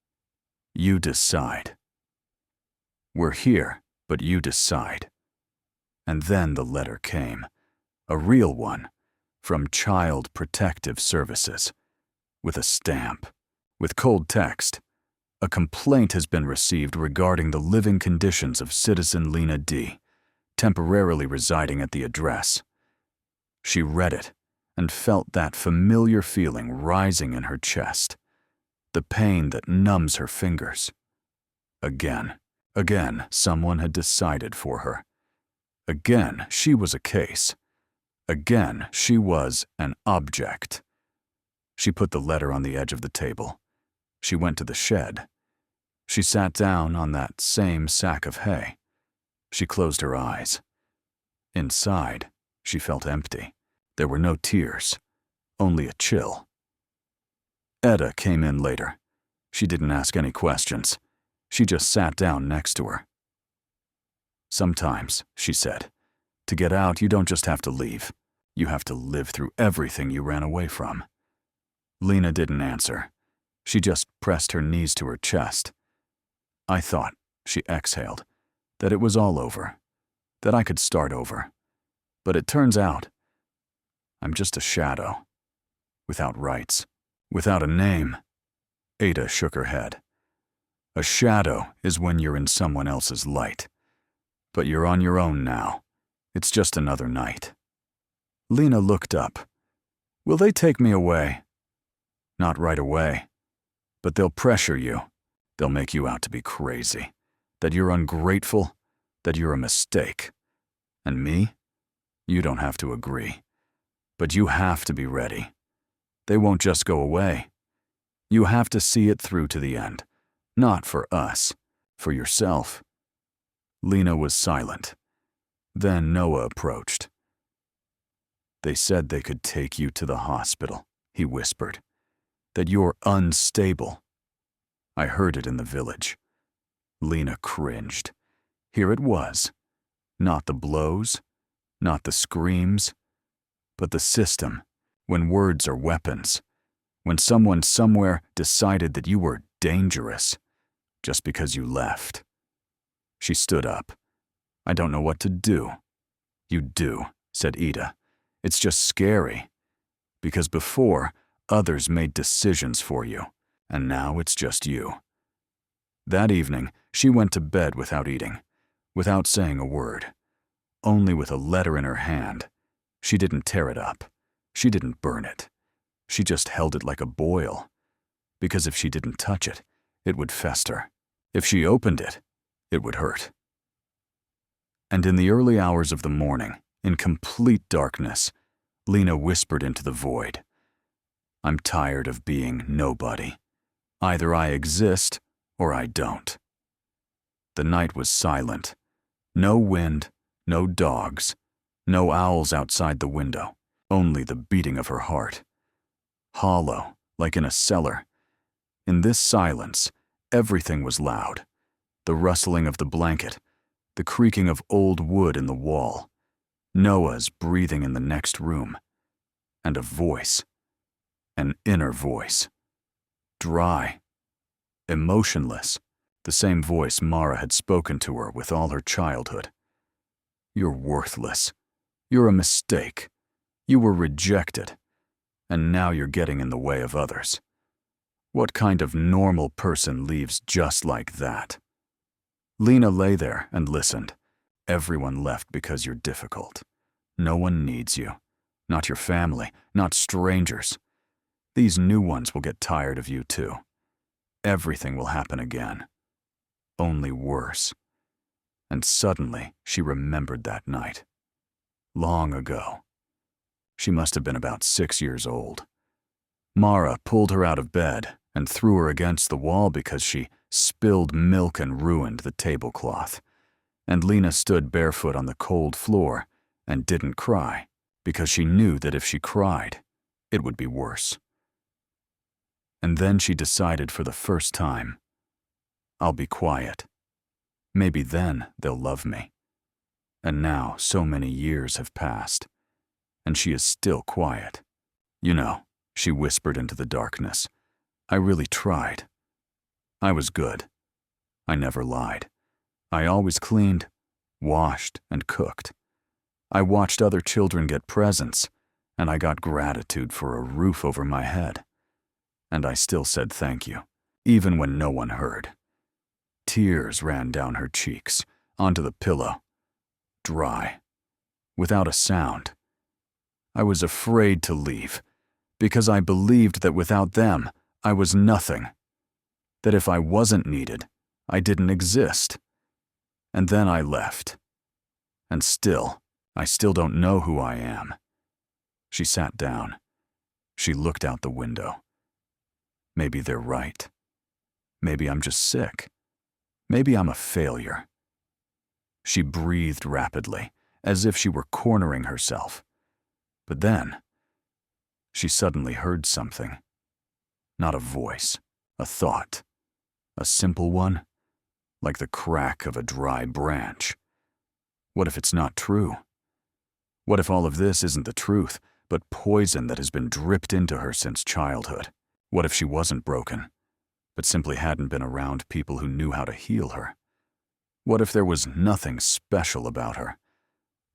"You decide. We're here, but you decide." And then the letter came, a real one, from Child Protective Services, with a stamp, with cold text. A complaint has been received regarding the living conditions of citizen Lena D., temporarily residing at the address. She read it and felt that familiar feeling rising in her chest, the pain that numbs her fingers. Again, someone had decided for her. Again, she was a case. Again, she was an object. She put the letter on the edge of the table. She went to the shed. She sat down on that same sack of hay. She closed her eyes. Inside, she felt empty. There were no tears, only a chill. Eda came in later. She didn't ask any questions. She just sat down next to her. Sometimes, she said, to get out, you don't just have to leave. You have to live through everything you ran away from. Lena didn't answer. She just pressed her knees to her chest. I thought, she exhaled, that it was all over, that I could start over. But it turns out, I'm just a shadow, without rights, without a name. Ada shook her head. A shadow is when you're in someone else's light. But you're on your own now. It's just another night. Lena looked up. Will they take me away? Not right away. But they'll pressure you. They'll make you out to be crazy, that you're ungrateful, that you're a mistake. And me? You don't have to agree. But you have to be ready. They won't just go away. You have to see it through to the end. Not for us, for yourself. Lena was silent. Then Noah approached. They said they could take you to the hospital, he whispered. That you're unstable. I heard it in the village. Lena cringed. Here it was. Not the blows, not the screams, but the system, when words are weapons, when someone somewhere decided that you were dangerous just because you left. She stood up. I don't know what to do. You do, said Ida. It's just scary. Because before, others made decisions for you, and now it's just you. That evening, she went to bed without eating, without saying a word, only with a letter in her hand. She didn't tear it up. She didn't burn it. She just held it like a boil, because if she didn't touch it, it would fester. If she opened it, it would hurt. And in the early hours of the morning, in complete darkness, Lena whispered into the void, I'm tired of being nobody. Either I exist or I don't. The night was silent. No wind, no dogs, no owls outside the window, only the beating of her heart. Hollow, like in a cellar. In this silence, everything was loud. The rustling of the blanket, the creaking of old wood in the wall, Noah's breathing in the next room, and a voice, an inner voice, dry, emotionless, the same voice Mara had spoken to her with all her childhood. You're worthless. You're a mistake. You were rejected. And now you're getting in the way of others. What kind of normal person leaves just like that? Lena lay there and listened. Everyone left because you're difficult. No one needs you. Not your family, not strangers. These new ones will get tired of you too. Everything will happen again. Only worse. And suddenly, she remembered that night. Long ago. She must have been about 6 years old. Mara pulled her out of bed and threw her against the wall because she spilled milk and ruined the tablecloth. And Lena stood barefoot on the cold floor and didn't cry because she knew that if she cried, it would be worse. And then she decided for the first time, I'll be quiet. Maybe then they'll love me. And now so many years have passed, and she is still quiet. You know, she whispered into the darkness, I really tried. I was good. I never lied. I always cleaned, washed, and cooked. I watched other children get presents, and I got gratitude for a roof over my head. And I still said thank you, even when no one heard. Tears ran down her cheeks, onto the pillow, dry, without a sound. I was afraid to leave, because I believed that without them, I was nothing. That if I wasn't needed, I didn't exist. And then I left. And I still don't know who I am. She sat down. She looked out the window. Maybe they're right. Maybe I'm just sick. Maybe I'm a failure. She breathed rapidly, as if she were cornering herself. But then, she suddenly heard something. Not a voice, a thought. A simple one, like the crack of a dry branch. What if it's not true? What if all of this isn't the truth, but poison that has been dripped into her since childhood? What if she wasn't broken, but simply hadn't been around people who knew how to heal her? What if there was nothing special about her,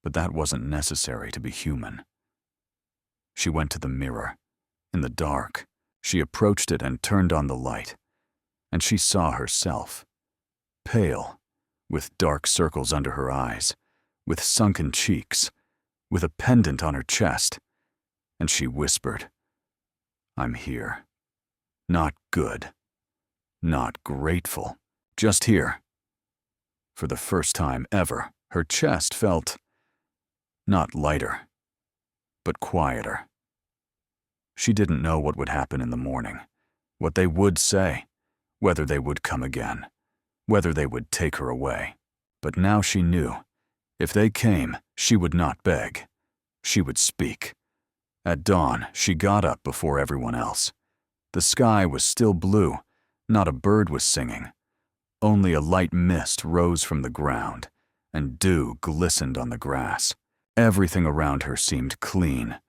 but that wasn't necessary to be human? She went to the mirror. In the dark, she approached it and turned on the light, and she saw herself, pale, with dark circles under her eyes, with sunken cheeks, with a pendant on her chest, and she whispered, I'm here. Not good. Not grateful. Just here. For the first time ever, her chest felt not lighter, but quieter. She didn't know what would happen in the morning, what they would say, whether they would come again, whether they would take her away. But now she knew, if they came, she would not beg. She would speak. At dawn, she got up before everyone else. The sky was still blue, not a bird was singing. Only a light mist rose from the ground, and dew glistened on the grass. Everything around her seemed clean,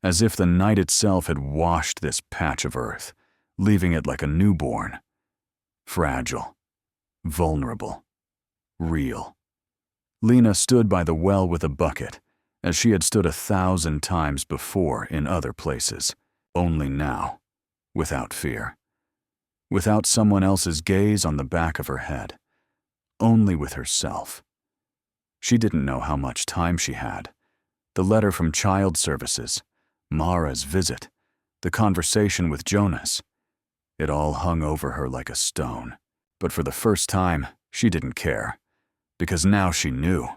as if the night itself had washed this patch of earth, leaving it like a newborn. Fragile, vulnerable, real. Lena stood by the well with a bucket, as she had stood 1,000 times before in other places, only now, without fear. Without someone else's gaze on the back of her head, only with herself. She didn't know how much time she had. The letter from Child Services, Mara's visit, the conversation with Jonas. It all hung over her like a stone. But for the first time, she didn't care, because now she knew.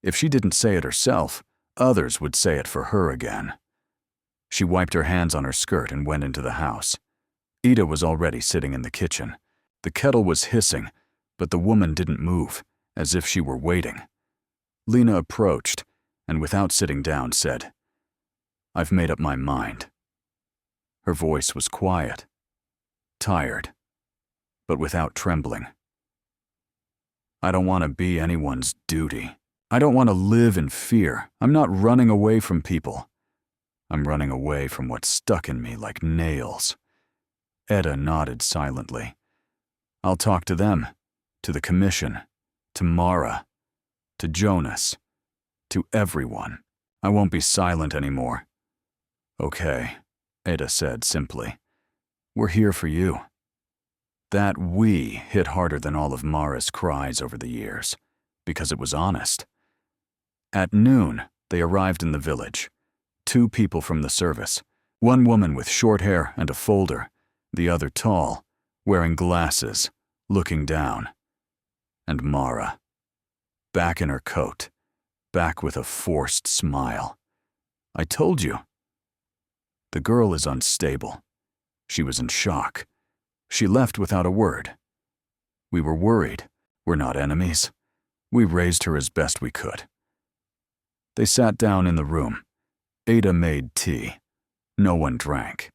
If she didn't say it herself, others would say it for her again. She wiped her hands on her skirt and went into the house. Ida was already sitting in the kitchen. The kettle was hissing, but the woman didn't move, as if she were waiting. Lena approached, and without sitting down said, I've made up my mind. Her voice was quiet, tired, but without trembling. I don't want to be anyone's duty. I don't want to live in fear. I'm not running away from people. I'm running away from what's stuck in me like nails. Etta nodded silently. I'll talk to them, to the commission, to Mara, to Jonas. to everyone. I won't be silent anymore. Okay, Ada said simply. We're here for you. That "we" hit harder than all of Mara's cries over the years, because it was honest. At noon, they arrived in the village. 2 people from the service, one woman with short hair and a folder, the other tall, wearing glasses, looking down. And Mara, back in her coat, back with a forced smile. I told you. The girl is unstable. She was in shock. She left without a word. We were worried. We're not enemies. We raised her as best we could. They sat down in the room. Ada made tea. No one drank.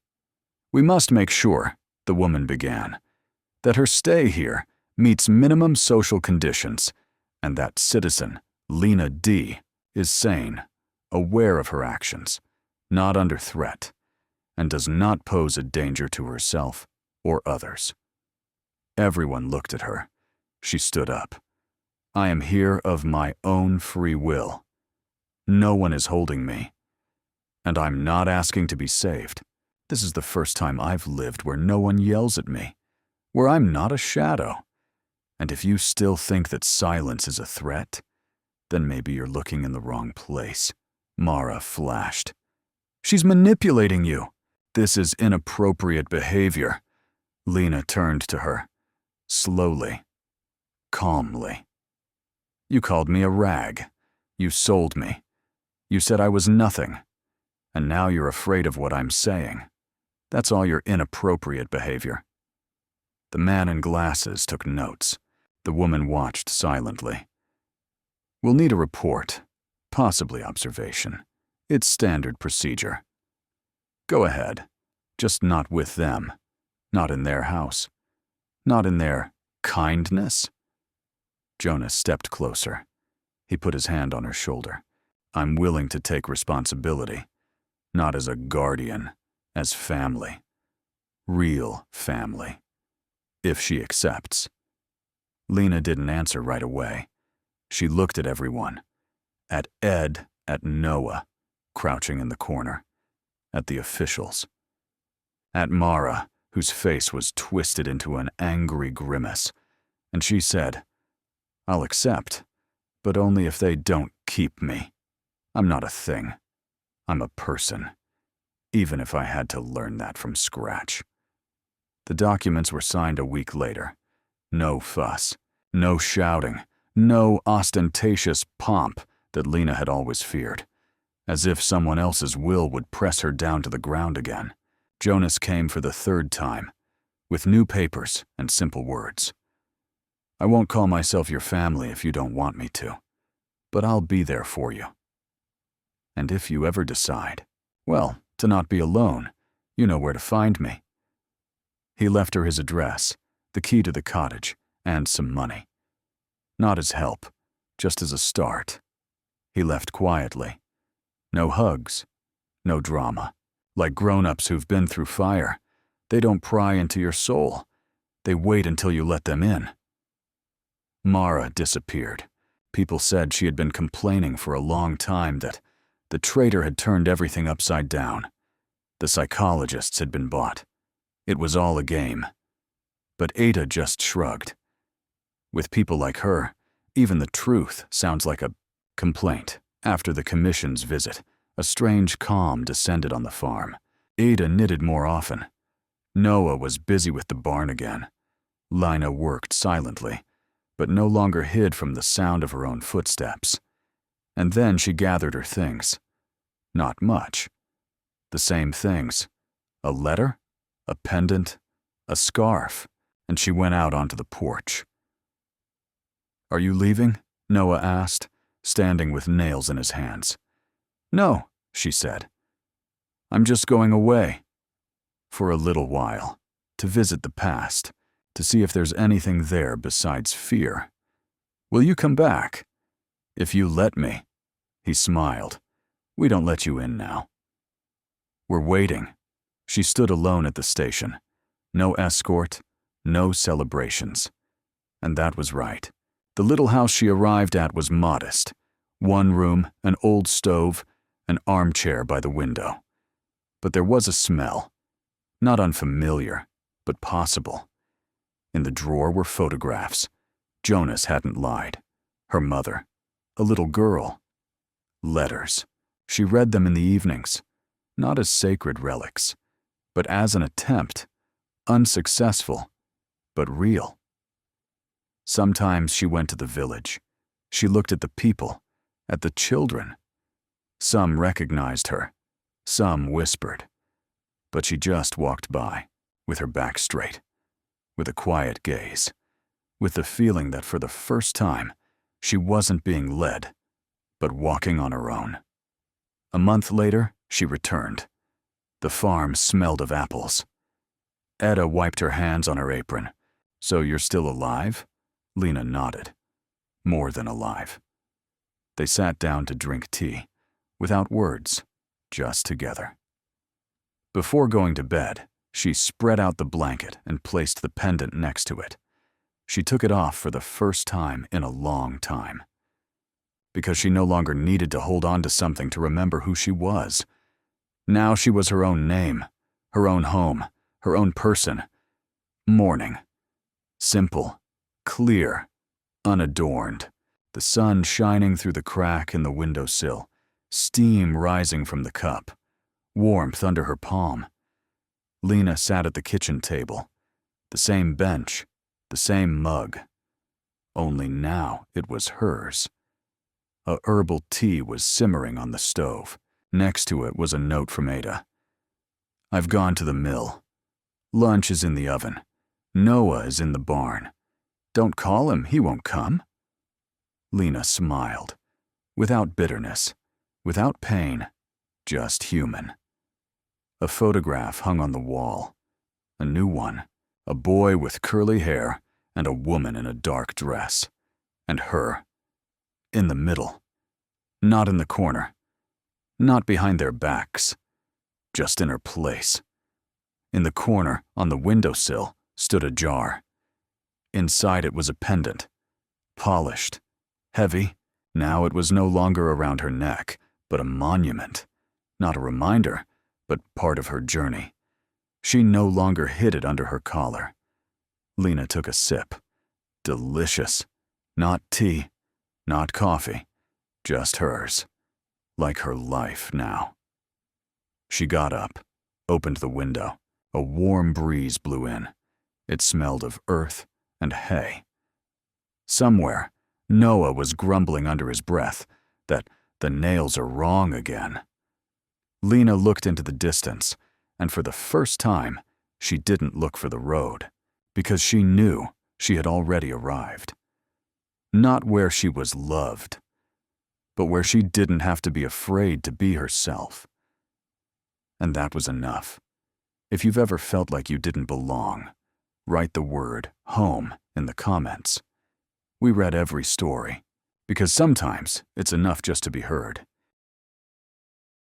We must make sure, the woman began, that her stay here meets minimum social conditions, and that citizen, Lena D., is sane, aware of her actions, not under threat, and does not pose a danger to herself or others. Everyone looked at her. She stood up. I am here of my own free will. No one is holding me. And I'm not asking to be saved. This is the first time I've lived where no one yells at me, where I'm not a shadow. And if you still think that silence is a threat, then maybe you're looking in the wrong place. Mara flashed. She's manipulating you. This is inappropriate behavior. Lena turned to her, slowly, calmly. You called me a rag. You sold me. You said I was nothing. And now you're afraid of what I'm saying. That's all your inappropriate behavior. The man in glasses took notes. The woman watched silently. We'll need a report, possibly observation. It's standard procedure. Go ahead, just not with them, not in their house, not in their kindness. Jonas stepped closer. He put his hand on her shoulder. I'm willing to take responsibility, not as a guardian, as family. Real family. If she accepts. Lena didn't answer right away. She looked at everyone. At Ed, at Noah, crouching in the corner. At the officials. At Mara, whose face was twisted into an angry grimace. And she said, I'll accept, but only if they don't keep me. I'm not a thing. I'm a person. Even if I had to learn that from scratch. The documents were signed a week later. No fuss, no shouting, no ostentatious pomp that Lena had always feared. As if someone else's will would press her down to the ground again. Jonas came for the 3rd time, with new papers and simple words. I won't call myself your family if you don't want me to, but I'll be there for you. And if you ever decide, well, to not be alone, you know where to find me. He left her his address, the key to the cottage, and some money. Not as help, just as a start. He left quietly. No hugs, no drama. Like grown-ups who've been through fire, they don't pry into your soul. They wait until you let them in. Mara disappeared. People said she had been complaining for a long time that the traitor had turned everything upside down. The psychologists had been bought. It was all a game. But Ada just shrugged. With people like her, even the truth sounds like a complaint. After the commission's visit, a strange calm descended on the farm. Ada knitted more often. Noah was busy with the barn again. Lina worked silently, but no longer hid from the sound of her own footsteps. And then she gathered her things. Not much. The same things. A letter, a pendant, a scarf, and she went out onto the porch. Are you leaving? Noah asked, standing with nails in his hands. No, she said. I'm just going away. For a little while, to visit the past, to see if there's anything there besides fear. Will you come back? If you let me. He smiled. We don't let you in now. We're waiting. She stood alone at the station. No escort, no celebrations. And that was right. The little house she arrived at was modest, One room, an old stove, an armchair by the window. But there was a smell. Not unfamiliar, but possible. In the drawer were photographs. Jonas hadn't lied. Her mother. A little girl. Letters. She read them in the evenings, not as sacred relics, but as an attempt, unsuccessful, but real. Sometimes she went to the village. She looked at the people, at the children. Some recognized her, some whispered, but she just walked by, with her back straight, with a quiet gaze, with the feeling that for the first time, she wasn't being led, but walking on her own. A month later, she returned. The farm smelled of apples. Etta wiped her hands on her apron. "So you're still alive?" Lena nodded. More than alive. They sat down to drink tea, without words, just together. Before going to bed, she spread out the blanket and placed the pendant next to it. She took it off for the first time in a long time. Because she no longer needed to hold on to something to remember who she was. Now she was her own name, her own home, her own person. Morning. Simple, clear, unadorned. The sun shining through the crack in the windowsill, steam rising from the cup, warmth under her palm. Lena sat at the kitchen table, the same bench, the same mug. Only now it was hers. A herbal tea was simmering on the stove. Next to it was a note from Ada. "I've gone to the mill. Lunch is in the oven. Noah is in the barn. Don't call him, he won't come." Lena smiled, without bitterness, without pain, just human. A photograph hung on the wall. A new one. A boy with curly hair and a woman in a dark dress. And her. In the middle. Not in the corner. Not behind their backs. Just in her place. In the corner, on the windowsill, stood a jar. Inside it was a pendant. Polished. Heavy. Now it was no longer around her neck, but a monument. Not a reminder, but part of her journey. She no longer hid it under her collar. Lena took a sip. Delicious. Not tea. Not coffee. Just hers. Like her life now. She got up, opened the window. A warm breeze blew in. It smelled of earth and hay. Somewhere, Noah was grumbling under his breath that the nails are wrong again. Lena looked into the distance, and for the first time, she didn't look for the road, because she knew she had already arrived. Not where she was loved, but where she didn't have to be afraid to be herself. And that was enough. If you've ever felt like you didn't belong, write the word home in the comments. We read every story, because sometimes it's enough just to be heard.